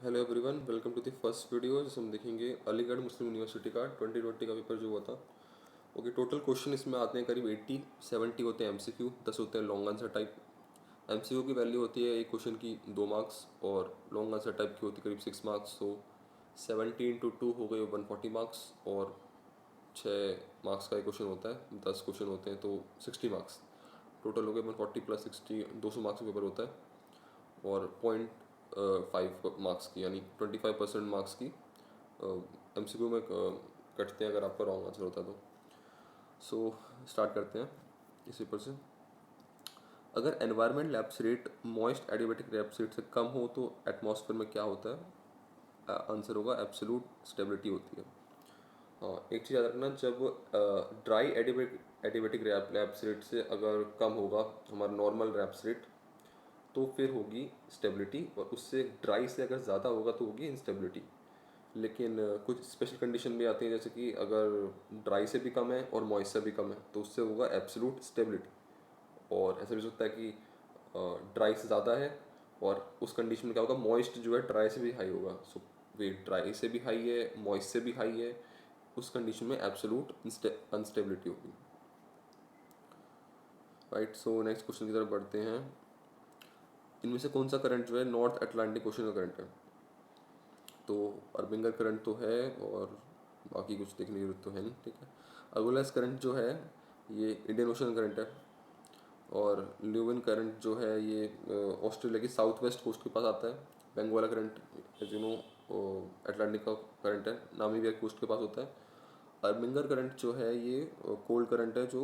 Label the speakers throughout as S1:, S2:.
S1: Hello everyone, welcome to the first video जिसमें हम देखेंगे अलीगढ़ मुस्लिम यूनिवर्सिटी का 2020 का पेपर जो हुआ था। ओके, टोटल क्वेश्चन इसमें आते हैं करीब 80-70 होते हैं एमसीक्यू, 10 होते हैं लॉन्ग आंसर टाइप। एमसीक्यू की वैल्यू होती है एक क्वेश्चन की 2 मार्क्स और लॉन्ग आंसर टाइप की होती है करीब 6 मार्क्स। सो 70 × 2 हो गए 140 मार्क्स और 6 मार्क्स का एक क्वेश्चन होता है, 10 क्वेश्चन होते हैं तो 60 मार्क्स। टोटल हो गए 140 + 60, 200 मार्क्स का पेपर होता है। और 0.5 मार्क्स की यानी 25% मार्क्स की एमसीक्यू में कटते हैं अगर आपका रॉन्ग आंसर होता है तो। सो स्टार्ट करते हैं इस पेपर से। अगर environment lapse rate moist adiabatic lapse rate से कम हो तो एटमॉस्फेयर में क्या होता है? आंसर होगा एब्सोल्यूट स्टेबिलिटी होती है। हाँ, एक चीज़ याद रखना, जब ड्राई एडियाबेटिक लैप्स रेट से अगर कम होगा हमारा नॉर्मल रैप्स रेट तो फिर होगी स्टेबिलिटी, और उससे ड्राई से अगर ज़्यादा होगा तो होगी इंस्टेबिलिटी। लेकिन कुछ स्पेशल कंडीशन भी आती हैं, जैसे कि अगर ड्राई से भी कम है और मॉइस्ट से भी कम है तो उससे होगा एब्सोल्यूट स्टेबिलिटी। और ऐसा भी हो सकता है कि ड्राई से ज़्यादा है और उस कंडीशन में क्या होगा, मॉइस्ट जो है ड्राई से भी हाई होगा। सो वे ड्राई से भी हाई है, मॉइस्ट से भी हाई है, उस कंडीशन में एब्सोल्यूट अनस्टेबिलिटी होगी। राइट, सो नेक्स्ट क्वेश्चन की तरफ बढ़ते हैं। इनमें से कौन सा करंट जो है नॉर्थ अटलांटिक ओशन का करंट है? तो अर्बिंगर करंट तो है और बाकी कुछ देखने की जरूरत तो है नहीं, ठीक है। अगुलास करंट जो है ये इंडियन ओशन करंट है। और ल्यूविन करंट जो है ये ऑस्ट्रेलिया की साउथ वेस्ट कोस्ट के पास आता है। Benguela current as you know Atlantic का करंट है, नामीबिया कोस्ट के पास होता है। अर्बिंगर करंट जो है ये कोल्ड करंट है जो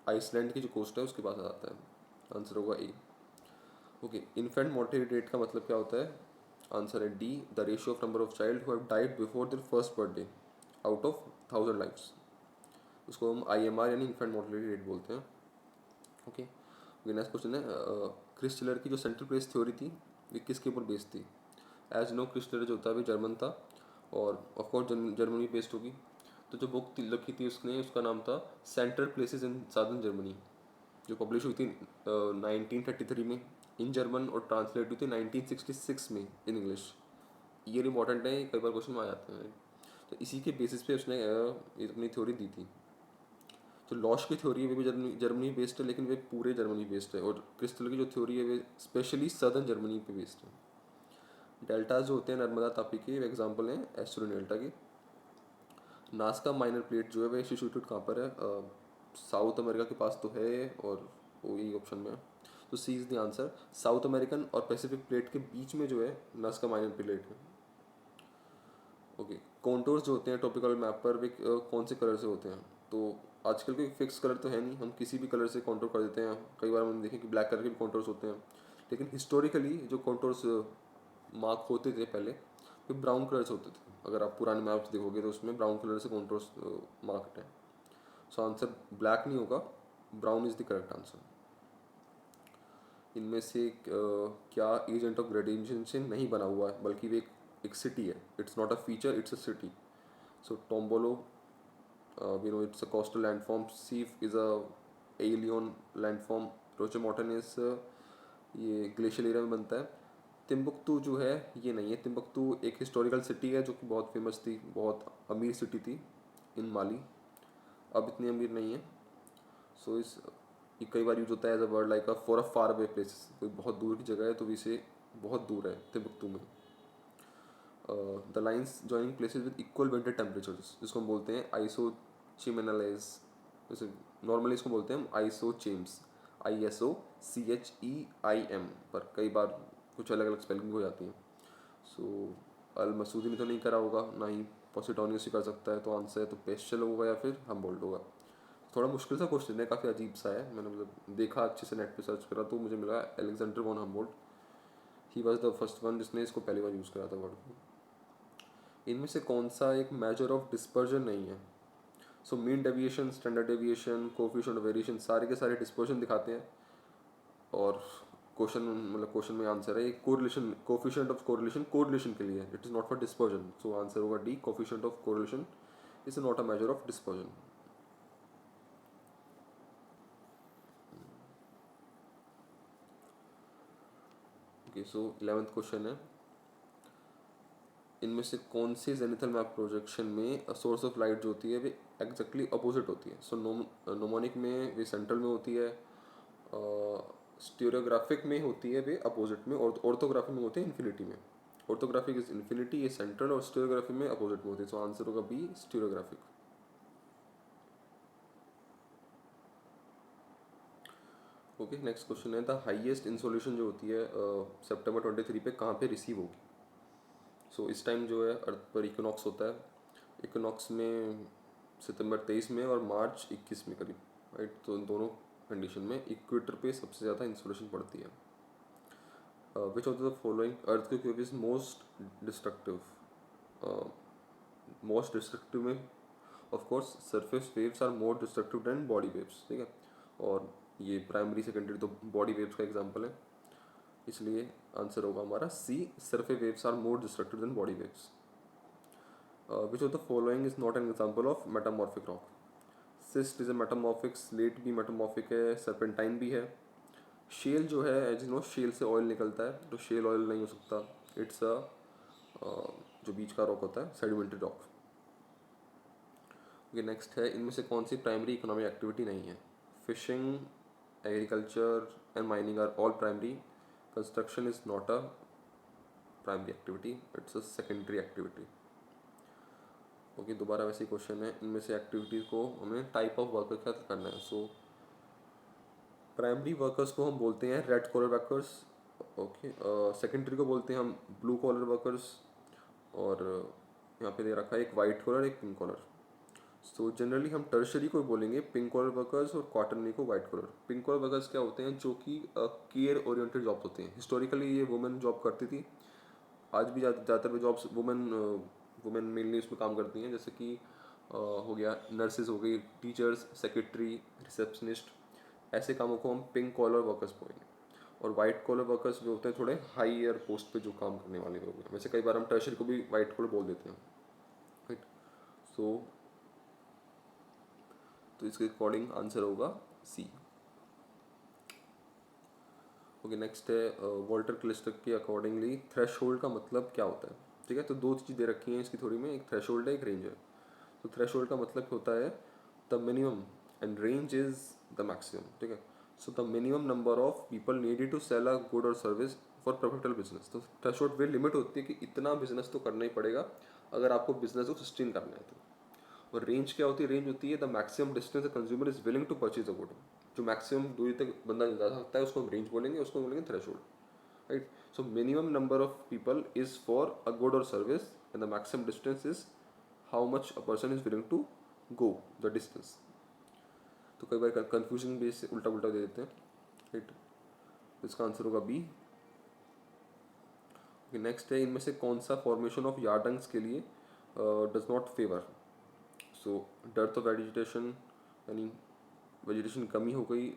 S1: आइसलैंड की जो कोस्ट है उसके पास आता है। आंसर होगा A. Okay, infant mortality rate का मतलब क्या होता है? आंसर है D, the ratio of number of child who have died before their first birthday out of 1000 lifes. उसको हम आईएमआर यानी इन्फेंट मोर्टेलिटी रेट बोलते हैं। ओके, नेक्स्ट क्वेश्चन है, क्रिस्टलर की जो सेंट्रल प्लेस थ्योरी थी ये किसके ऊपर बेस्ड थी? एज नो क्रिस्टलर जो होता है वो जर्मन था और ऑफकोर्स जर्मनी बेस्ड होगी। तो जो बुक लिखी थी उसने, उसका नाम था central places in southern Germany, जो पब्लिश हुई थी 1933 में इन जर्मन और ट्रांसलेट हुई थी 1966 में इन इंग्लिश। ईयर इंपॉर्टेंट है, कई बार क्वेश्चन में आ जाते हैं। तो इसी के बेसिस पे उसने ये अपनी थ्योरी दी थी। तो लॉश की थ्योरी है वे भी जर्मनी बेस्ड है, लेकिन वे पूरे जर्मनी बेस्ड है। और क्रिस्टल की जो थ्योरी है वे स्पेशली सदर्न जर्मनी पे बेस्ड है। डेल्टाज जो होते हैं नर्मदा तापी के एग्जाम्पल हैं एस्ट्रो डेल्टा के। नासका माइनर प्लेट जो है वह सिचुएटेड कहाँ पर है? साउथ अमेरिका के पास तो है और वो यही ऑप्शन में है। तो C is the answer. South American और पैसिफिक प्लेट के बीच में जो है नासका माइनर प्लेट है। ओके, कॉन्टोर्स जो होते हैं टॉपिकल मैप पर वे कौन से कलर से होते हैं? तो आजकल कोई फिक्स कलर तो है नहीं, हम किसी भी कलर से कॉन्टोर कर देते हैं। कई बार हमने देखे कि ब्लैक कलर के भी कॉन्टोर्स होते हैं, लेकिन हिस्टोरिकली जो कॉन्टोर्स मार्क होते थे पहले वे ब्राउन कलर से होते थे। अगर आप पुराने मैप्स देखोगे तो उसमें ब्राउन कलर से कॉन्टोर्स मार्क्ड है। सो आंसर ब्लैक नहीं होगा, brown is the correct answer. इनमें से क्या एजेंट ऑफ ग्रेडिएशन से नहीं बना हुआ है बल्कि वे एक सिटी है? It's not a feature, it's a city. So tombolo, we know it's a coastal landform. Seif is a aeolian landform. रोचे मॉर्टेनिस ये ग्लेशियल एरिया में बनता है। तिम्बुक्तू जो है ये नहीं है। तिम्बुक्तू एक हिस्टोरिकल सिटी है जो कि बहुत फेमस थी, बहुत अमीर सिटी थी इन माली। अब इतनी अमीर नहीं है। सो इस ये कई बार यूज होता है as a word like a for a far away place. कोई बहुत दूर की जगह है तो इसे बहुत दूर है तिम्बुक्तू में। The lines joining places with equal winter temperatures जिसको हम बोलते हैं आइसोचिमेनलाइज। जैसे नॉर्मली इसको बोलते हैं हम आइसोचेम्स, ISOCHEIM, पर कई बार कुछ अलग अलग स्पेलिंग हो जाती हैं। सो अल मसूदी ने तो नहीं करा होगा, ना ही पॉसिडोनियस ही कर सकता है। तो आंसर है तो पेस्चल होगा या फिर हमबोल्ट होगा। थोड़ा मुश्किल सा क्वेश्चन है, काफ़ी अजीब सा है। मैंने मतलब देखा अच्छे से नेट पे सर्च करा तो मुझे मिला Alexander von Humboldt. He was the first one जिसने इसको पहली बार यूज़ करा था वर्ड को। इनमें से कौन सा एक मेजर ऑफ डिस्पर्जन नहीं है? So mean deviation, standard deviation, coefficient of variation, सारे के सारे डिस्पर्जन दिखाते हैं। और क्वेश्चन मतलब क्वेश्चन में आंसर है correlation, coefficient of correlation correlation के लिए, it is not for dispersion. So answer होगा D, coefficient of correlation is not a measure of dispersion. Okay, so 11th question है, इनमें से कौन सी जेनिथल मैप प्रोजेक्शन में सोर्स ऑफ लाइट जो होती है वे एग्जैक्टली अपोजिट होती है? सो नोमोनिक में वे सेंट्रल में होती है, स्टीरियोग्राफिक में होती है वे अपोजिट में, और ऑर्थोग्राफी में होती है इन्फिनिटी में। ऑर्थोग्राफिक इज इन्फिनिटी, ये सेंट्रल, और स्टीरियोग्राफी में अपोजिट में होती है। सो आंसर होगा B, stereographic. Okay, next question है, द हाईएस्ट इंसोलेशन जो होती है सितंबर 23 पे कहाँ पे रिसीव होगी? सो इस टाइम जो है अर्थ पर इक्विनॉक्स होता है, इक्विनॉक्स में सितंबर 23 में और मार्च 21 में करीब, राइट? तो इन दोनों कंडीशन में इक्वेटर पे सबसे ज़्यादा इंसोलेशन पड़ती है। Which of the following earthquake is most destructive? Most destructive में of course surface waves are more destructive than body waves, ठीक है, और ये प्राइमरी सेकेंडरी तो बॉडी वेव्स का एग्जांपल है, इसलिए आंसर होगा हमारा C, surface waves are more destructive than body waves. Which of the following is not an example of metamorphic rock? Schist is a metamorphic, slate भी metamorphic है, serpentine भी है। Shell जो है, एज यू नो, शेल से oil निकलता है, तो शेल ऑयल नहीं हो सकता, इट्स अ जो बीच का रॉक होता है, सेडिमेंट्री रॉक। ओके, नेक्स्ट है, इनमें से कौन सी प्राइमरी इकोनॉमिक एक्टिविटी नहीं है? Fishing, agriculture and mining are all primary, construction is not a primary activity, it's a secondary activity. Okay, दोबारा वैसे क्वेश्चन है, इनमें से एक्टिविटीज को हमें टाइप ऑफ वर्कर क्या करना है? सो प्राइमरी वर्कर्स को हम बोलते हैं red collar workers, okay, secondary को बोलते हैं हम ब्लू कॉलर वर्कर्स, और यहाँ पे दे रखा है एक वाइट कॉलर एक पिंक कॉलर। सो जनरली हम टर्शरी को बोलेंगे पिंक कॉलर वर्कर्स और क्वार्टरली को white collar. Pink collar workers क्या होते हैं? जो कि केयर ओरिएंटेड जॉब होते हैं। हिस्टोरिकली ये वुमेन जॉब करती थी, आज भी ज़्यादातर जॉब्स वुमेन वुमेन मेनली उसमें काम करती हैं, जैसे कि हो गया नर्सेज हो गई, टीचर्स, सेक्रेटरी, रिसेप्शनिस्ट, ऐसे कामों को हम पिंक कॉलर वर्कर्स बोलेंगे। और वाइट कॉलर वर्कर्स जो होते हैं थोड़े हाईयर पोस्ट पे जो काम करने वाले लोग हैं, वैसे कई बार हम टर्शरी को भी वाइट कॉलर बोल देते हैं, राइट? सो तो इसके अकॉर्डिंग आंसर होगा सी। ओके, नेक्स्ट है, वॉल्टर क्लिस्टर के अकॉर्डिंगली थ्रेशोल्ड का मतलब क्या होता है? ठीक है, तो दो चीज़ दे रखी हैं इसकी थोड़ी में, एक थ्रेशोल्ड है, एक रेंज है। तो थ्रेशोल्ड का मतलब होता है the minimum and range is the maximum, ठीक है। So the minimum number of people needed to sell a good और सर्विस फॉर प्रॉफिटेबल बिजनेस। तो थ्रेशोल्ड वे लिमिट होती है कि इतना बिजनेस तो करना ही पड़ेगा अगर आपको बिजनेस को सस्टेन करना है तो। और रेंज क्या होती है? रेंज होती है the maximum distance the consumer is willing to purchase a good. जो मैक्सिमम दूरी तक बंदा जा सकता है उसको हम रेंज बोलेंगे, उसको बोलेंगे threshold, right? So minimum number of people is for a good और service and the maximum distance is how much a person is willing to go the distance. तो कई बार कंफ्यूजन भी इससे उल्टा उल्टा दे देते हैं, राइट? इसका आंसर होगा बी। नेक्स्ट है, इनमें से कौन सा फॉर्मेशन ऑफ यार्डंग्स के लिए does not favour? So dearth of vegetation, यानी वेजिटेशन कमी हो गई,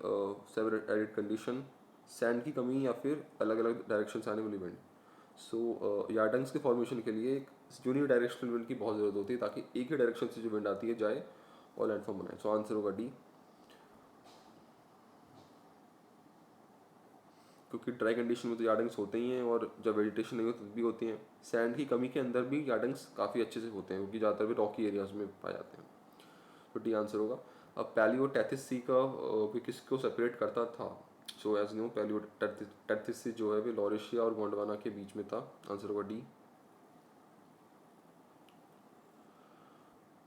S1: सेवर एडिड कंडीशन, सैंड की कमी, या फिर अलग अलग डायरेक्शन से आने वाली विंड। सो यार्डंग्स के फॉर्मेशन के लिए एक यूनि डायरेक्शनल विंड की बहुत ज़रूरत होती है, ताकि एक ही डायरेक्शन से जो विंड आती है जाए और लैंडफॉर्म बनाए। सो आंसर होगा डी, क्योंकि ड्राई कंडीशन में तो यार्डंग्स होते ही हैं, और जब वेजिटेशन नहीं होती तब भी होती हैं। सैंड की कमी के अंदर भी यार्डंग्स काफ़ी अच्छे से होते हैं, क्योंकि ज़्यादातर भी रॉकी एरियाज में पाए जाते हैं। तो डी आंसर होगा। अब पैलियोटेथिस सी का भी किसको सेपरेट करता था? सो एज नो, पैलियोटेथिस सी जो है वो लॉरेशिया और गोंडवाना के बीच में था। आंसर होगा D.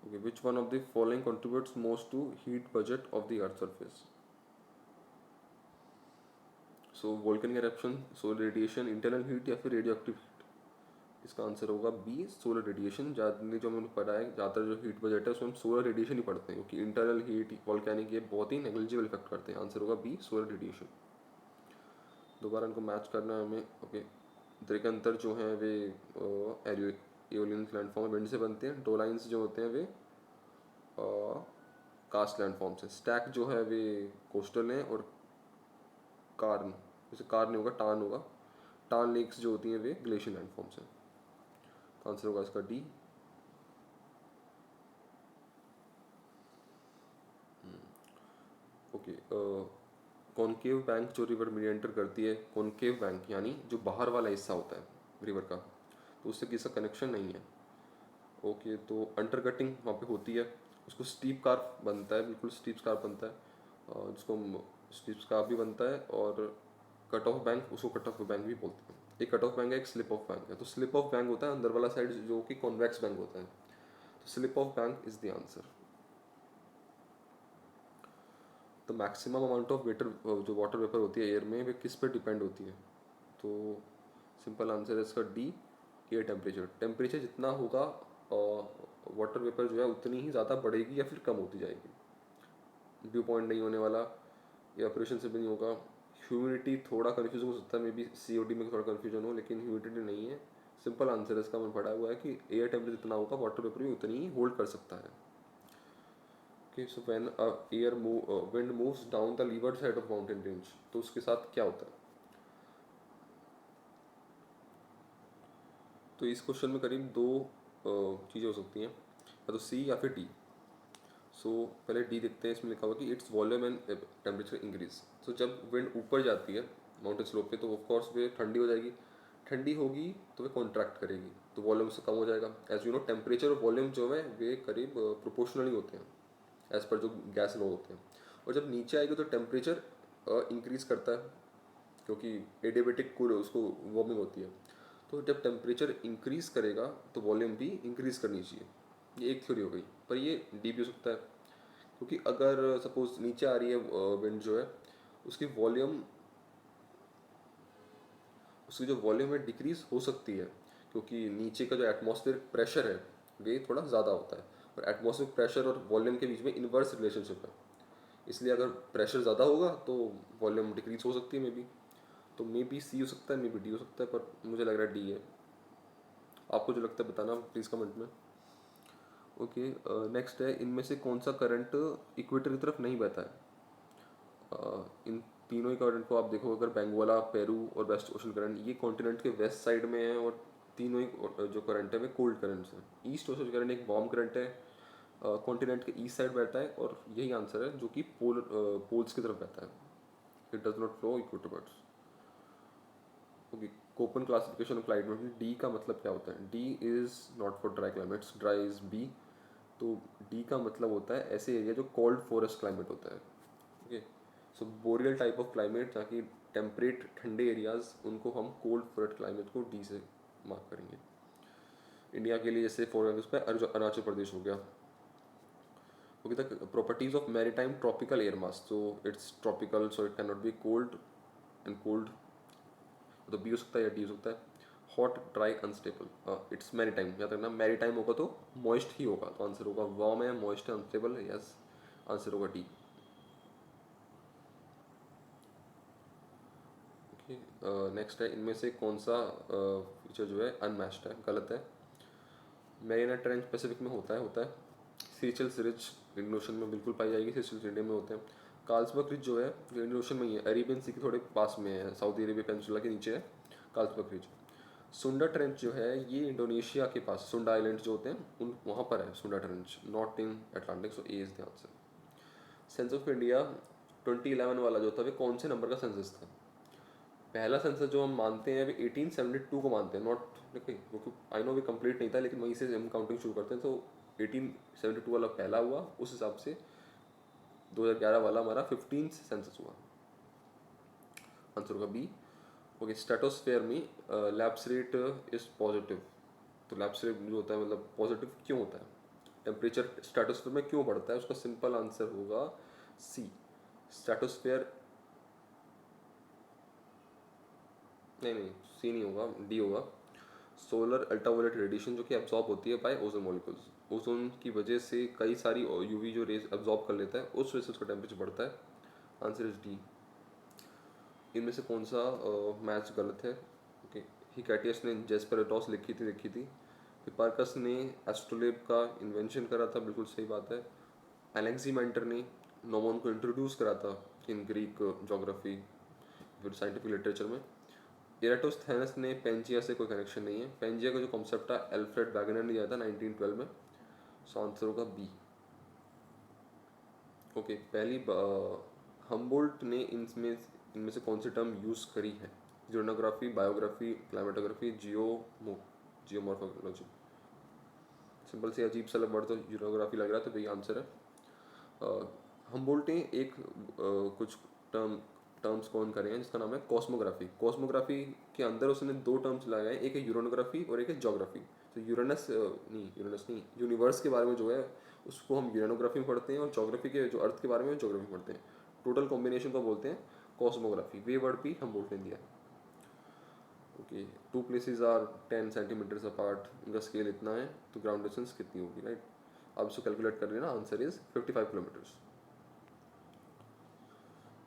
S1: Okay, which one of the following contributes most to heat budget of the earth surface? So volcanic eruption, solar radiation, internal heat, या फिर रेडियो एक्टिव हीट? इसका आंसर होगा बी, सोलर रेडिएशन। ज़्यादा जो मैंने पढ़ा है, ज़्यादातर जो हीट बजट है उसमें हम सोलर रेडिएशन ही पढ़ते हैं, क्योंकि इंटरनल हीट, वोल्केनिक, ये बहुत ही नेग्लिजिबल इफेक्ट करते हैं। आंसर होगा बी, सोलर रेडिएशन। दोबारा इनको मैच करना है हमें। ओके, द्रिगंतर जो हैं वे एओलियन लैंडफॉर्म विंड से बनते हैं। डोलाइंस जो होते हैं वे कास्ट लैंडफॉर्म से। स्टैक जो है वे कोस्टल हैं, और कार्न, जैसे कार नहीं होगा, टान होगा, टान लेक्स जो होती हैं वे ग्लेशियर लैंडफॉर्म से। आंसर होगा इसका डी। ओके, कॉनकेव बैंक जो रिवर मीडिएटर करती है, कॉनकेव बैंक यानी जो बाहर वाला हिस्सा होता है रिवर का, तो उससे किसी कनेक्शन नहीं है। ओके, तो अंडर कटिंग वहाँ पे होती है, उसको स्टीप कार्प बनता है, बिल्कुल स्टीप कार्प बनता है, जिसको स्टीप कार्प भी बनता है। और कट ऑफ बैंक, उसको कट ऑफ बैंक भी बोलते हैं। एक कट ऑफ बैंक है, एक स्लिप ऑफ बैंक है। तो स्लिप ऑफ बैंक होता है अंदर वाला साइड जो कि कॉन्वेक्स बैंक होता है, तो slip of bank is the answer. तो मैक्सिमम अमाउंट ऑफ वेटर जो वाटर वेपर होती है एयर में, वे किस पे डिपेंड होती है? तो सिंपल आंसर है इसका डी, एयर टेम्परेचर। टेम्परेचर जितना होगा वाटर वेपर जो है उतनी ही ज़्यादा बढ़ेगी या फिर कम होती जाएगी। ड्यू पॉइंट नहीं होने वाला, या ऑपरेशन से भी नहीं होगा। ह्यूमिडिटी थोड़ा कन्फ्यूजन हो सकता है, मे बी COD में थोड़ा कन्फ्यूजन हो, लेकिन ह्यूमिडिटी नहीं है। सिंपल आंसर है इसका, मैंने पढ़ा हुआ है कि एयर टेम्परेचर जितना होगा वाटर वेपर भी उतनी ही होल्ड कर सकता है। Okay, so when air wind moves down the levered side of mountain range, तो उसके साथ क्या होता है? तो इस क्वेश्चन में करीब दो चीज़ें हो सकती हैं, या तो सी या फिर डी। सो पहले डी देखते हैं, इसमें लिखा हुआ कि it's volume and temperature increase. So जब विंड ऊपर जाती है माउंटेन स्लोप पे, तो ऑफकोर्स वे ठंडी हो जाएगी। ठंडी होगी तो वे कॉन्ट्रैक्ट करेगी, तो वॉल्यूम से कम हो जाएगा। एज यू नो, टेम्परेचर और वॉल्यूम जो है वे करीब प्रोपोर्शनली होते हैं एज पर जो गैस लॉ होते हैं। और जब नीचे आएगी तो टेम्परेचर इंक्रीज करता है, क्योंकि एडियाबेटिक कूल उसको वार्मिंग होती है। तो जब टेम्परेचर इंक्रीज करेगा तो वॉल्यूम भी इंक्रीज करनी चाहिए। ये एक थ्योरी हो गई, पर ये डी भी हो सकता है, क्योंकि अगर सपोज नीचे आ रही है विंड जो है, उसकी वॉल्यूम, उसकी जो वॉल्यूम है डिक्रीज हो सकती है, क्योंकि नीचे का जो एटमॉस्फेरिक प्रेशर है वे थोड़ा ज़्यादा होता है, और एटमॉस्फेरिक प्रेशर और वॉल्यूम के बीच में इन्वर्स रिलेशनशिप है। इसलिए अगर प्रेशर ज़्यादा होगा तो वॉल्यूम डिक्रीज हो सकती है मे बी। तो मे बी सी हो सकता है, मे बी डी हो सकता है, पर मुझे लग रहा है डी है। आपको जो लगता है बताना प्लीज़ कमेंट में। ओके, नेक्स्ट है, इनमें से कौन सा करंट इक्वेटर की तरफ नहीं बहता है? इन तीनों ही करंट को आप देखो, अगर बेंगोला, पेरू और वेस्ट ओशन करंट, ये कॉन्टिनेंट के वेस्ट साइड में है, और तीनों ही जो करंट है वे कोल्ड करंट्स हैं। ईस्ट ओशन करंट एक वार्म करंट है, कॉन्टिनेंट के ईस्ट साइड बहता है, और यही आंसर है जो कि पोल्स की तरफ बहता है। It does not flow equatorwards. Okay, Koppen classification of climate में डी का मतलब क्या होता है? D is not for dry climates, dry is B. तो डी का मतलब होता है ऐसे एरिया जो कोल्ड फॉरेस्ट क्लाइमेट होता है। Okay, so boreal type of climate, जहाँ की टेम्परेट ठंडे एरियाज, उनको हम कोल्ड फॉरेस्ट क्लाइमेट को डी से मार्क करेंगे। इंडिया के लिए जैसे फॉर एग्जाम्पल अरुणाचल प्रदेश हो गया। Okay, the properties of maritime tropical air mass, so it's tropical, so it can not be cold and cold, तो बी हो सकता है या डी हो सकता है। Hot, dry, unstable, it's Mary time, याद रखना मैरी टाइम होगा तो मॉइस्ट ही होगा, तो आंसर होगा वार्म है, मॉइस्ट है, अनस्टेबल है, यस, आंसर होगा डी। ओके, नेक्स्ट है, इनमें से कौन सा फीचर जो है अनमैच्ड है? गलत है। मैरिना ट्रेंच पैसिफिक में होता है। सीचल्स रिज इंडियन ओशन में बिल्कुल पाई जाएगी, सीचल्स इंडिया में होते हैं। कार्ल्सबर्ग रिज जो है जो इंडियन ओशन में ही है, अरेबियन सी के थोड़े पास में है, सऊदी अरेबिया पेनिनसुला के नीचे है कार्ल्सबर्ग रिज। सुंडा ट्रेंच जो है ये इंडोनेशिया के पास, सुंडा आइलैंड जो होते हैं उन वहाँ पर है सुंडा trench, not in Atlantic, so A is the answer. Sense of India 2011 वाला जो था वे कौन से नंबर का सेंसस था? पहला सेंसस जो हम मानते हैं वे 1872 को मानते हैं, नॉट, क्योंकि आई नो वे कंप्लीट नहीं था, लेकिन वहीं से हम काउंटिंग शुरू करते हैं। तो 1872 वाला पहला हुआ, उस हिसाब से 2011 वाला हमारा 15th सेंसस हुआ, आंसर होगा बी। ओके, स्ट्रेटोस्फेयर में लैप्स रेट इज पॉजिटिव, तो लैप्स रेट जो होता है मतलब पॉजिटिव क्यों होता है? टेम्परेचर स्ट्रेटोस्फेयर में क्यों बढ़ता है? उसका सिंपल आंसर होगा सी, स्ट्रेटोस्फेयर, नहीं सी नहीं होगा, डी होगा। सोलर अल्ट्रावायलेट रेडिएशन जो कि एब्जॉर्ब होती है बाय ओजोन मॉलिक्यूल्स, ओजोन की वजह से कई सारी यूवी जो रेज एब्जॉर्ब कर लेता है, उस वजह से उसका टेम्परेचर बढ़ता है, आंसर इज डी। इनमें से कौन सा मैच गलत है? ओके, हिकैटियस ने जेस्पेरेटॉस लिखी थी। हिपार्कस ने एस्ट्रोलेब का इन्वेंशन करा था, बिल्कुल सही बात है। एलेक्सीमेंटर ने नोमोन को इंट्रोड्यूस करा था इन ग्रीक जोग्राफी फिर साइंटिफिक लिटरेचर में। इराटोस्थेनस ने पेंजिया से कोई कनेक्शन नहीं है। पेंजिया का जो कॉन्सेप्ट था एल्फ्रेड वैगनर ने दिया था 1912 में, सो आंसर होगा बी। ओके, हम्बोल्ट ने इनमें से कौन सी टर्म यूज़ करी है? यूरोनोग्राफी, बायोग्राफी, क्लाइमेटोग्राफी, जियोमॉर्फोलॉजी। सिंपल से अजीब सा वर्ड तो यूरोग्राफी लग रहा है, तो वही आंसर है। हम्बोल्ट ने कुछ टर्म्स कौन करे हैं जिसका नाम है कॉस्मोग्राफी। कॉस्मोग्राफी के अंदर उसने दो टर्म्स लगाए हैं, एक है यूरोनोग्राफी और एक है जोग्राफी। तो यूरेनस नहीं, यूनिवर्स के बारे में जो है उसको हम यूरेनोग्राफी में पढ़ते हैं, और जोग्राफी के जो अर्थ के बारे में जोग्राफी में पढ़ते हैं। टोटल कॉम्बिनेशन को बोलते हैं कॉस्मोग्राफी। वे वर्ड भी हम्बोल्ट ने दिया है। Okay, two places are 10 centimetres apart, उनका स्केल इतना है, तो ग्राउंड डिस्टेंस कितनी होगी, राइट? अब इसको कैलकुलेट कर लेना, answer is 55 kilometres.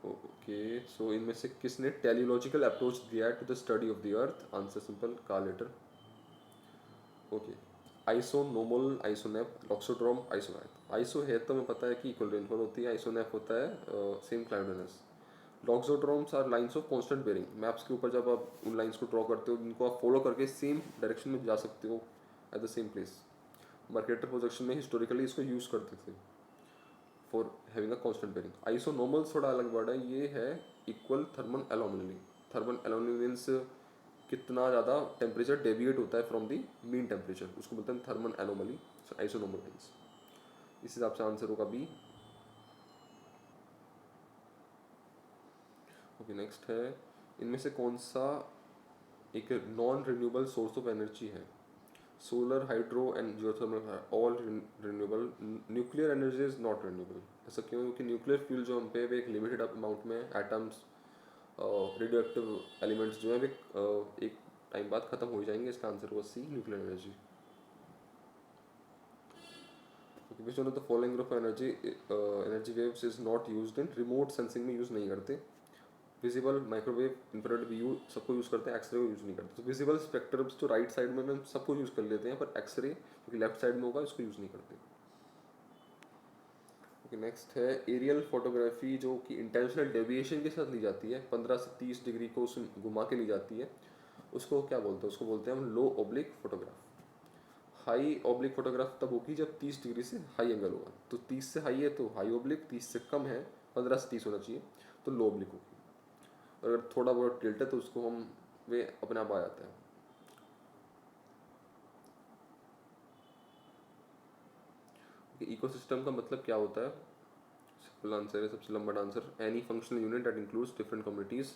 S1: Okay, so इनमें से किसने टेलीलॉजिकल अप्रोच दिया है to the study of the earth? Answer simple, Carl Ritter. Okay, isanomal, isoneph, loxodrome, isoneph. Iso है तो हमें पता है कि इक्वल रेनफॉल होती है, आइसोनेप होता है same climateness. Loxodromes are lines of constant bearing. Maps के ऊपर जब आप उन लाइन्स को ड्रॉ करते हो, इनको आप फॉलो करके सेम डायरेक्शन में जा सकते हो at the same place. Mercator projection में हिस्टोरिकली इसको यूज़ करते थे for having a constant bearing. Isanomal थोड़ा अलग वर्ड है, ये है equal thermal anomaly. Thermal anomaly means कितना ज़्यादा टेम्परेचर डेविएट होता है फ्रॉम दी मीन टेम्परेचर, उसको बोलते हैं थर्मल एनोमली। आइसोनोमल मीन्स, इस हिसाब से आंसर होगा बी। ओके, नेक्स्ट है, इनमें से कौन सा एक non renewable source of energy है? Solar, hydro and geothermal all renewable. Nuclear energy is not renewable. ऐसा क्यों? क्योंकि न्यूक्लियर फ्यूल जो हम पे वे एक लिमिटेड अमाउंट में एटम्स, रेडियो एक्टिव एलिमेंट्स जो है वे एक टाइम बाद खत्म हो जाएंगे। इसका आंसर होगा C, nuclear energy. Which one of the following group energy energy waves is not used in remote sensing में यूज़ नहीं करते? विजिबल, माइक्रोवेव, इंफ्रारेड भी यूज सबको यूज़ करते हैं, एक्सरे को यूज़ नहीं करते। तो विजिबल स्पेक्ट्रम्स तो राइट साइड में हम सबको यूज़ कर लेते हैं, पर एक्सरे क्योंकि लेफ्ट साइड में होगा इसको यूज़ नहीं करते। ओके, नेक्स्ट है एरियल फोटोग्राफी, जो कि इंटेंशनल डेविएशन के साथ ली जाती है, 15 से 30 डिग्री को उसमें घुमा के ली जाती है, उसको क्या बोलते हैं? उसको बोलते हैं हम low oblique photograph. High oblique photograph तब होगी जब 30 डिग्री से हाई एंगल होगा। तो 30 से हाई है तो हाई ऑब्लिक, 30 से कम है 15 से 30 होना चाहिए तो लो ऑब्लिक होगी। और अगर थोड़ा बहुत टिल्ट है तो उसको हम वे अपने आप आ जाता है। इकोसिस्टम का मतलब क्या होता है? सिंपल आंसर है, सबसे लंबा answer, any functional unit that includes different communities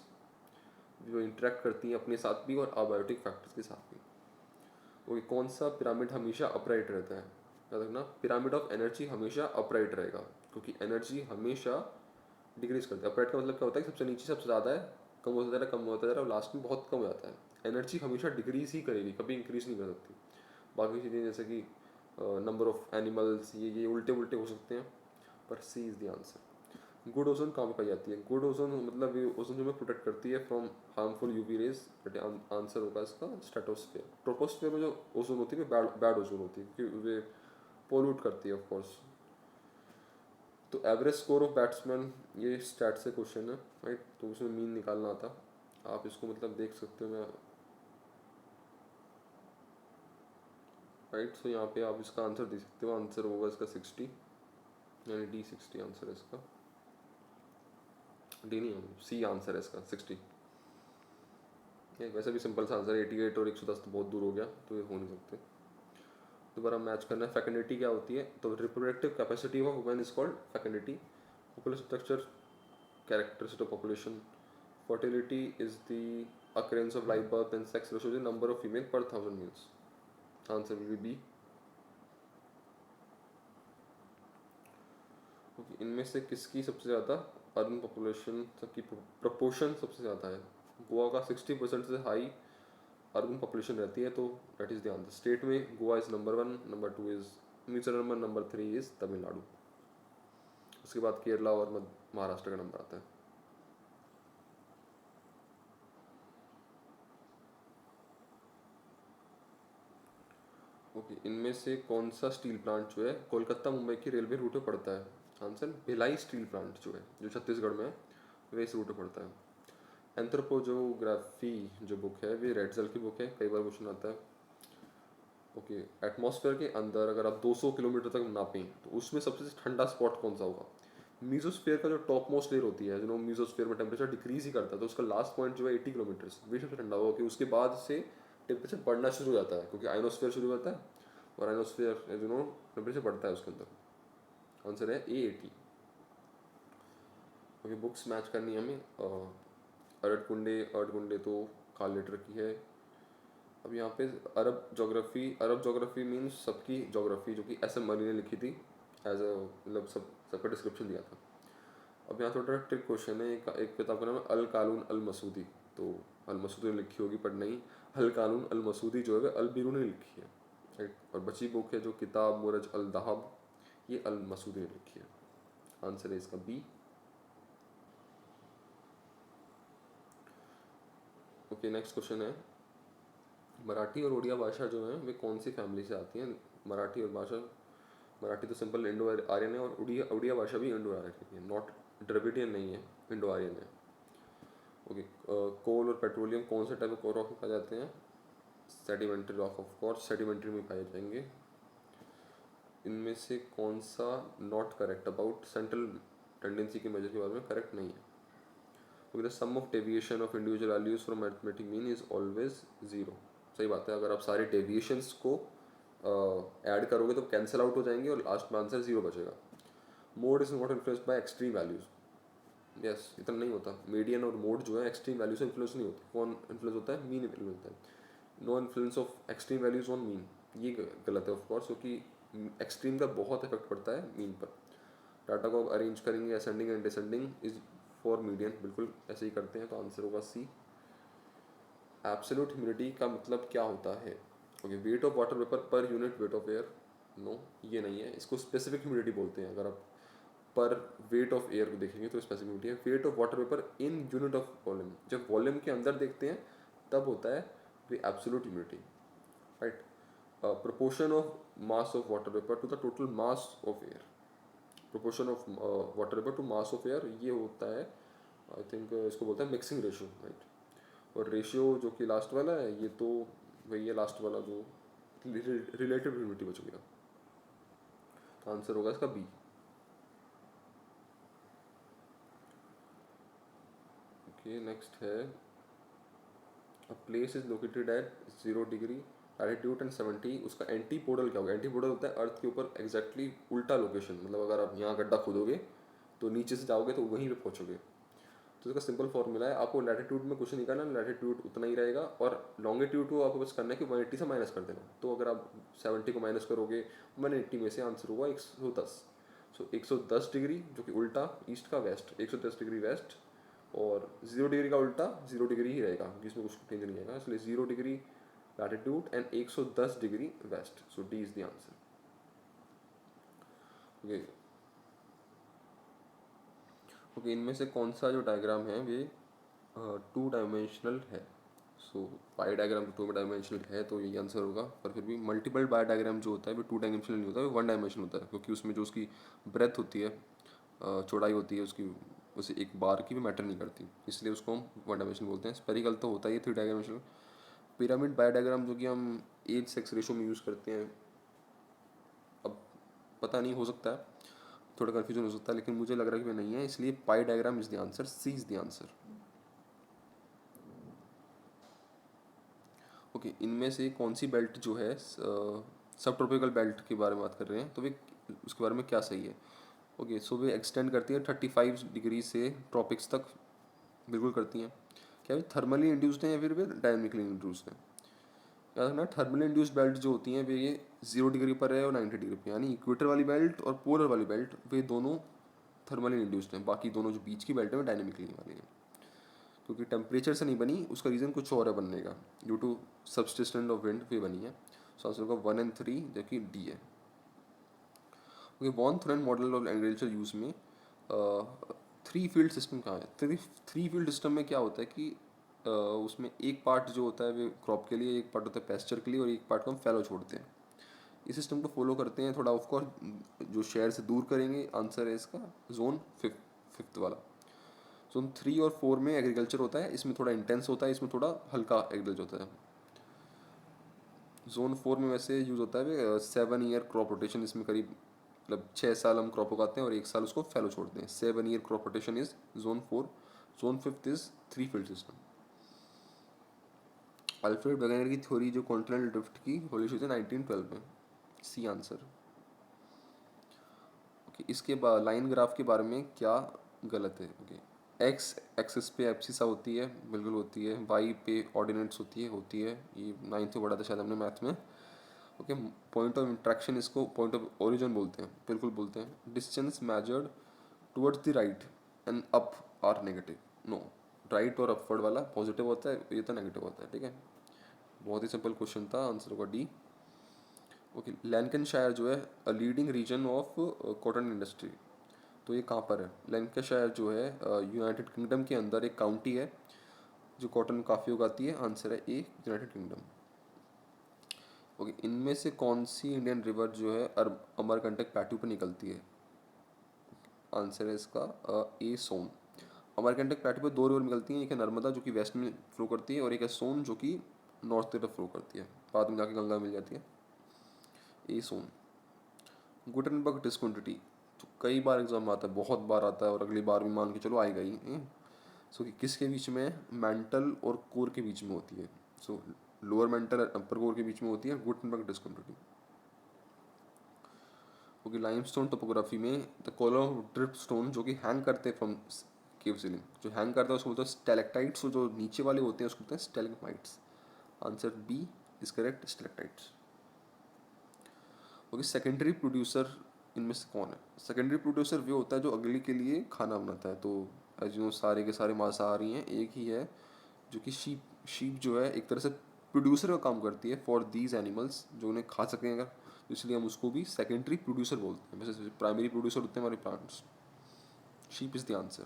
S1: जो इंटरेक्ट करती हैं अपने साथ भी और अबायोटिक फैक्टर्स के साथ भी। ओके, कौन सा पिरामिड हमेशा अपराइट रहता है? याद रखना, पिरामिड ऑफ एनर्जी हमेशा अपराइट रहेगा, क्योंकि एनर्जी हमेशा डिक्रीज करती है। अपराइट का मतलब क्या होता है कि सबसे नीचे सबसे ज़्यादा है, कम होता जा रहा है, कम होता जा रहा है, और लास्ट में बहुत कम हो जाता है। एनर्जी हमेशा डिक्रीज ही करेगी, कभी इंक्रीज नहीं कर सकती। बाकी चीज़ें जैसे कि नंबर ऑफ एनिमल्स, ये उल्टे उल्टे हो सकते हैं, पर C is the answer. Good ozone कहाँ पे पाई जाती है? गुड ओजोन मतलब ये ओजोन जो हमें प्रोटेक्ट करती है from harmful UV rays. Answer होगा इसका स्ट्रेटोस्फेयर। ट्रोपोस्फेयर में जो ओजोन होती है वो बैड ओजोन होती है, क्योंकि वे पोल्यूट करती है ऑफ कोर्स। तो एवरेज स्कोर ऑफ बैट्समैन, ये स्टैट से क्वेश्चन है, राइट? तो उसमें मीन निकालना आता, आप इसको मतलब देख सकते हो, मैं राइट। सो यहाँ पे आप इसका आंसर दे सकते हो, आंसर होगा इसका 60, यानी डी 60 आंसर है इसका। डी नहीं होगा, सी आंसर है इसका 60। ये वैसे भी सिंपल सा आंसर है, 88 और 110 तो बहुत दूर हो गया, तो ये हो नहीं सकते। दोबारा मैच करना है। फेकंडिटी क्या होती है? तो reproductive capacity of women is called फेकंडिटी। Population structure, characteristic of population. Fertility is the occurrence of live birth, and sex ratio is the number of female per 1000 males. Answer will be B. Okay, इनमें से किसकी सबसे ज़्यादा urban population सबकी proportion सबसे ज़्यादा है? गोवा का 60% से हाई अर्बन पॉपुलेशन रहती है, तो that is the answer. State में Goa is number 1, number 2 is Mizoram, number 3 is Tamil Nadu. उसके बाद केरला और महाराष्ट्र का नंबर आता है। ओके, इनमें से कौन सा स्टील प्लांट जो है कोलकाता मुंबई की रेलवे रूट में पड़ता है? आंसर भिलाई स्टील प्लांट जो है, जो छत्तीसगढ़ में है, वे इस रूट में पड़ता है। एंथ्रोपोजोग्राफी जो बुक है वे रेडजल की बुक है, कई बार क्वेश्चन आता है। ओके, एटमॉस्फेयर के अंदर अगर आप 200 किलोमीटर तक नापें तो उसमें सबसे ठंडा स्पॉट कौन सा होगा? मीजोस्फीयर का जो टॉप मोस्ट लेयर होती है, जो मीजोस्फीयर में टेम्परेचर डिक्रीज ही करता है, तो उसका लास्ट पॉइंट जो है 80 किलोमीटर्स, वे सबसे ठंडा होगा कि उसके बाद से टेम्परेचर बढ़ना शुरू हो जाता है, क्योंकि आइनोस्फीयर शुरू होता है और आइनोस्फीयर टेम्परेचर बढ़ता है उसके अंदर। आंसर है A80। ओके, बुक्स मैच करनी है हमें। अर्ड कुंडे तो कार्ल की है। अब यहाँ पे अरब जोग्राफी मीन्स सबकी जोग्राफी, जो कि SM मनी ने लिखी थी, एज अ मतलब सबका डिस्क्रिप्शन दिया था। अब यहाँ थोड़ा ट्रिक क्वेश्चन है। एक किताब का नाम है अल कानून अल मसूदी, तो अल मसूदी ने लिखी होगी, पर नहीं, अल कानून अल मसूदी जो है अल बिरू ने लिखी है, राइट। और बची बुक है जो किताब मुरज अल दहाब, ये अल मसूदी ने लिखी है। आंसर है इसका B। ओके, नेक्स्ट क्वेश्चन है, मराठी और उड़िया भाषा जो है वे कौन सी फैमिली से आती हैं? मराठी तो सिंपल इंडो आर्यन है, और उड़िया भाषा भी इंडो आर्यन है, नॉट द्रविडियन नहीं है, इंडो आर्यन है। ओके, कोल और पेट्रोलियम कौन से टाइप ऑफ रॉक में पाए जाते हैं? Sedimentary rock, of course sedimentary में पाए जाएंगे। इनमें से कौन सा not correct about central tendency के मेजर के बारे में करेक्ट नहीं है? The sum of deviation of individual values from mathematic mean is always zero. सही बात है, अगर आप सारे डेविएशंस को ऐड करोगे तो कैंसिल आउट हो जाएंगे और लास्ट में आंसर जीरो बचेगा। Mode is not influenced by extreme values. Yes, इतना नहीं होता। मीडियन और मोड जो है एक्सट्रीम वैल्यू से इन्फ्लुएंस नहीं होती। कौन इन्फ्लुएंस होता है? मीन इन्फ्लुएंस होता है। No influence of extreme values on mean, ये गलत है ऑफ कोर्स, क्योंकि एक्सट्रीम का बहुत इफेक्ट पड़ता है मीन पर। डाटा को अरेंज करेंगे ascending and descending is for median, बिल्कुल ऐसे ही करते हैं, तो आंसर होगा C। एब्सोल्यूट ह्यूमिडिटी का मतलब क्या होता है? Okay, weight of water vapour per unit weight of air, no ये नहीं है, इसको स्पेसिफिक ह्यूमिडिटी बोलते हैं। अगर आप पर वेट ऑफ एयर को देखेंगे तो स्पेसिफिक ह्यूमिडिटी है। Weight of water vapour in unit of volume, जब वॉल्यूम के अंदर देखते हैं तब होता है वे absolute humidity, right. Proportion of mass of water vapour to the total mass of air, proportion of water vapour to mass of air, ये होता है आई थिंक इसको बोलते हैं मिक्सिंग रेशियो, राइट। और रेशियो जो कि लास्ट वाला है, ये तो वही है लास्ट वाला जो रिलेटिव ह्यूमिडिटी बच गया, तो आंसर होगा इसका B। ओके, नेक्स्ट है, a place is located at 0 degree latitude and 70, उसका एंटीपोडल क्या होगा? एंटीपोडल होता है अर्थ के ऊपर एग्जैक्टली उल्टा लोकेशन, मतलब अगर आप यहाँ गड्ढा खोदोगे तो नीचे से जाओगे तो वहीं पे पहुँचोगे। तो इसका सिंपल फॉर्मूला है, आपको लैटिट्यूड में कुछ नहीं करना, लैटिट्यूड उतना ही रहेगा, और लॉन्गिट्यूड को आपको बस करना है कि 180 से माइनस कर देना। तो अगर आप 70 को माइनस करोगे 180 में से, आंसर होगा 110। सो 110 डिग्री जो कि उल्टा ईस्ट का वेस्ट, 110 डिग्री वेस्ट, और 0 डिग्री का उल्टा 0 डिग्री ही रहेगा, जिसमें कुछ चेंज नहीं आएगा, इसलिए 0 degree latitude and 110 degree west. So D is the answer. Okay okay, इनमें से कौन सा जो डायग्राम है वे 2 डायमेंशनल है? सो पाई डायग्राम 2 डायमेंशनल है तो यही आंसर होगा, पर फिर भी मल्टीपल बाय डायग्राम जो होता है वो 2 डायमेंशनल नहीं होता है, वो 1 डायमेंशनल होता है, क्योंकि उसमें जो उसकी ब्रेथ होती है, चौड़ाई होती है उसकी, उसे एक बार की भी मैटर नहीं करती, इसलिए उसको हम 1 डायमेंशनल बोलते हैं। स्पेरिकल तो होता ही है 3 डायमेंशनल। पिरामिड बाय डायग्राम जो कि हम एज सेक्स रेशो में यूज़ करते हैं, अब पता नहीं, हो सकता है थोड़ा कन्फ्यूजन हो सकता है, लेकिन मुझे लग रहा है कि वह नहीं है, इसलिए पाई diagram is the answer, C is the answer. Okay, इनमें से कौन सी बेल्ट जो है सब ट्रॉपिकल बेल्ट के बारे में बात कर रहे हैं, तो वे उसके बारे में क्या सही है? ओके, सो वे एक्सटेंड करती है 35 डिग्री से ट्रॉपिक्स तक, बिल्कुल करती हैं। क्या वे थर्मली इंड्यूस्ड हैं या फिर वे डायनेमिकली इंड्यूस्ड हैं? याद रखना, थर्मली इंड्यूस्ड बेल्ट जो होती हैं वे ये 0 डिग्री पर है और 90 डिग्री पर, यानी इक्वेटर वाली बेल्ट और पोलर वाली बेल्ट वे दोनों थर्मली इंड्यूस्ड हैं। बाकी दोनों जो बीच की बेल्ट है वो डायनेमिकली वाली है, क्योंकि टेम्परेचर से नहीं बनी, उसका रीज़न कुछ और है बनने का, due to subsistence of wind पे बनी है। सो आंसर होगा 1 और 3 जो कि D है। Okay, von Thunen model of agriculture use में 3 फील्ड सिस्टम कहाँ है? 3 फील्ड सिस्टम में क्या होता है कि उसमें एक पार्ट जो होता है वो क्रॉप के लिए, एक पार्ट होता है पेस्चर के लिए, और एक पार्ट को हम फैलो छोड़ते हैं। इस सिस्टम को फॉलो करते हैं थोड़ा, ऑफकोर्स जो शहर से दूर करेंगे, आंसर है इसका जोन फिफ्थ वाला। जोन 3 और 4 में एग्रीकल्चर होता है, इसमें थोड़ा इंटेंस होता है, इसमें थोड़ा हल्का एग्रीकल्चर होता है। जोन 4 में वैसे यूज़ होता है 7 ईयर क्रॉप रोटेशन, इसमें करीब मतलब 6 साल हम क्रॉप उगाते हैं और 1 साल उसको फैलो छोड़ते हैं। 7 year crop rotation is zone 4। Zone 5 is 3 field system. Alfred Wegener की थ्योरी जो कॉन्टिनेंटल ड्रिफ्ट की पब्लिश हुई थी 1912 में। C answer. ओके, इसके बाद लाइन ग्राफ के बारे में क्या गलत है? ओके, एक्स एक्सिस पे एब्सिसा होती है, बिल्कुल होती है। वाई पे ऑर्डिनेट्स होती है। ये 9th में पढ़ा था शायद हमने मैथ में। ओके, पॉइंट ऑफ इंट्रैक्शन इसको पॉइंट ऑफ ओरिजिन बोलते हैं, बिल्कुल बोलते हैं। Distance measured towards the right and up are negative. No, right और अपवर्ड वाला पॉजिटिव होता है, ये तो नेगेटिव होता है। ठीक है, बहुत ही सिंपल क्वेश्चन था, आंसर होगा डी। ओके, लैंकनशायर जो है a leading region of cotton industry, तो ये कहाँ पर है? लैंकनशायर जो है यूनाइटेड किंगडम के अंदर एक काउंटी है जो कॉटन काफ़ी उगाती है। आंसर है ए, यूनाइटेड किंगडम। ओके, इनमें से कौन सी इंडियन रिवर जो है अमरकंटक प्लेट्यू पर निकलती है? आंसर है इसका ए, सोन। अमरकंटक प्लेट्यू पर 2 रिवर निकलती हैं, एक है नर्मदा जो कि वेस्ट में फ्लो करती है, और एक है सोन जो कि नॉर्थ की तरफ फ्लो करती है, बाद में जाके गंगा मिल जाती है। ए, सोन। गुटनबर्ग डिस्कॉन्टिटी, तो कई बार एग्जाम में आता है, बहुत बार आता है, और अगली बार भी मान के चलो आएगा ही। सो किसके बीच में? मेंटल और कोर के बीच में होती है। सो लोअर मेंटल और अपर कोर के बीच में होती है गुटनबर्ग डिस्कॉन्टिटी। क्योंकि लाइमस्टोन टोपोग्राफी में the column of drip stone जो कि हैंग करते हैं फ्रॉम केव सीलिंग, जो हैंग करता है उसको बोलते हैं स्टेलेक्टाइट्स, और जो नीचे वाले होते हैं उसको बोलते हैं stalagmites. Answer B is correct, stalactites. Okay, secondary producer इनमें से कौन है? सेकेंडरी प्रोड्यूसर वो होता है जो अगली के लिए खाना बनाता है। तो एज यू सारे के सारे मांसाहारी हैं, एक ही है जो कि शीप। शीप जो है एक तरह से प्रोड्यूसर का काम करती है फॉर दीज एनिमल्स, जो उन्हें खा सकें अगर, इसलिए हम उसको भी सेकेंडरी प्रोड्यूसर बोलते हैं। वैसे प्राइमरी प्रोड्यूसर होते हैं हमारे plants. Sheep is the answer.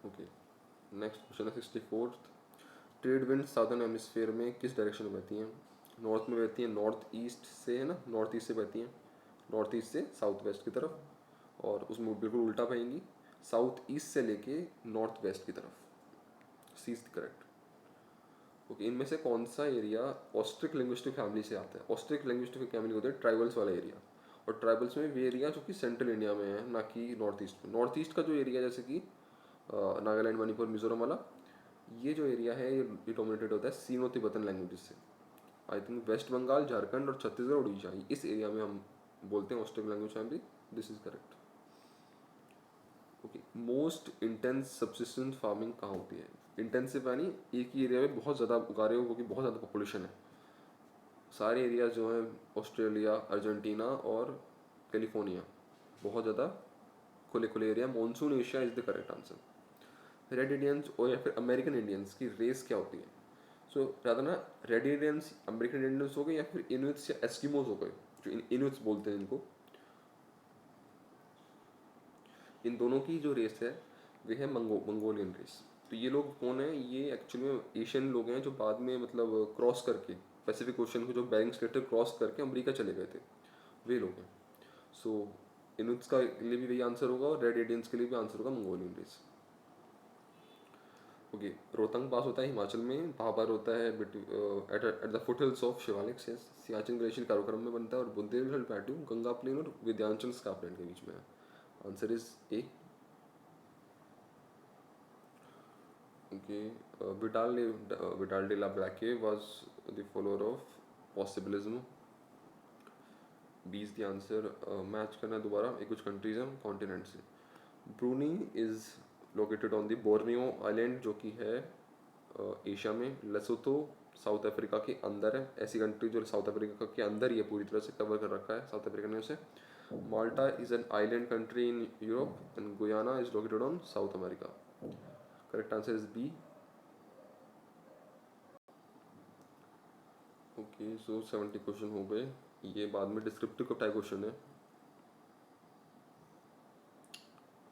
S1: Okay, next question है 64th। Trade wind southern hemisphere में किस डायरेक्शन में बहती हैं? नॉर्थ में बहती हैं, नॉर्थ ईस्ट से, है ना, नॉर्थ ईस्ट से बहती हैं, नॉर्थ ईस्ट से साउथ वेस्ट की तरफ, और उसमें बिल्कुल उल्टा बहेंगी, साउथ ईस्ट से लेके नॉर्थ वेस्ट की तरफ। सी इज करेक्ट। ओके, इनमें से कौन सा एरिया ऑस्ट्रिक लिंग्विस्टिक फैमिली से आता है? ऑस्ट्रिक लिंग्विस्टिक फैमिली होते हैं ट्राइबल्स वाला एरिया, और ट्राइबल्स में वे एरिया जो कि सेंट्रल इंडिया में है, ना कि नॉर्थ ईस्ट में। नॉर्थ ईस्ट का जो एरिया जैसे कि नागालैंड, मणिपुर, मिजोरम वाला, ये जो एरिया है ये डोमिनेटेड होता है सीनो तिब्बतन लैंग्वेजेस से। आई थिंक वेस्ट बंगाल, झारखंड और छत्तीसगढ़, उड़ीसा, इस एरिया में हम बोलते हैं Austric language family. This is correct. Okay, most intense subsistence farming कहाँ होती है? इंटेंसिव यानी एक ही एरिया में बहुत ज़्यादा उगा रहे हो क्योंकि बहुत ज़्यादा पॉपुलेशन है। सारे एरियाज जो हैं ऑस्ट्रेलिया, अर्जेंटीना और कैलिफोर्निया, बहुत ज़्यादा खुले खुले area. Monsoon Asia is the correct answer. Red Indians और या फिर अमेरिकन इंडियंस की रेस क्या होती है? सो ज़्यादा ना, रेड इंडियंस अमेरिकन इंडियंस हो गए, या फिर इनुइट्स या एस्किमोज हो गए, जो इनुइट्स बोलते हैं इनको। इन दोनों की जो रेस है वे है मंगोलियन रेस। तो ये लोग कौन है? ये एक्चुअली में एशियन लोग हैं जो बाद में मतलब क्रॉस करके पैसिफिक ओशन को, जो बेरिंग स्ट्रेट क्रॉस करके अमेरिका चले गए थे, वे लोग हैं। सो इनुइट्स का लिए भी वही आंसर होगा, और रेड इंडियंस के लिए भी आंसर होगा मंगोलियन रेस। ओके, रोहतांग पास होता है हिमाचल में, भाबर होता है at the foot hills of Shivalik से, सियाचिन ग्लेशियर काराकोरम में बनता है, और बुंदेलखंड प्लेट्यू गंगा प्लेन और विंध्याचल स्कार्पलैंड के बीच में है। Answer is a. Okay, Vidal de la Braque was the follower of possibilism. B is the answer. Match करना है दोबारा, एक कुछ कंट्रीज हैं कॉन्टिनेंट से। Bruny is located on the Borneo island जो कि है एशिया में। लेसोथो साउथ अफ्रीका के अंदर है, ऐसी कंट्री जो साउथ अफ्रीका के अंदर ही है, पूरी तरह से कवर कर रखा है साउथ अफ्रीका ने उसे। Malta is an island country in Europe, and Guyana is located on South America. Correct answer is B. Okay, so 70 question हो गए। ये बाद में डिस्क्रिप्टिव का टाइप क्वेश्चन है,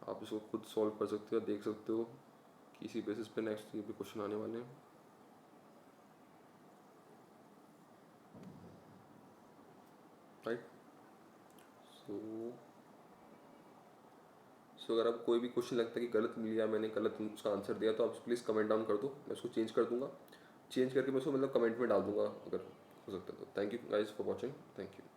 S1: आप इसको खुद सॉल्व कर सकते हो, देख सकते हो कि इसी बेसिस पे नेक्स्ट ये भी क्वेश्चन आने वाले हैं। राइट। सो सो अगर आपको कोई भी क्वेश्चन लगता है कि गलत मिल गया, मैंने गलत उसका आंसर दिया, तो आप प्लीज़ कमेंट डाउन कर दो, मैं उसको चेंज कर दूंगा। चेंज करके मैं उसको मतलब कमेंट में डाल दूंगा अगर हो सकता है तो। Thank you guys for watching, thank you.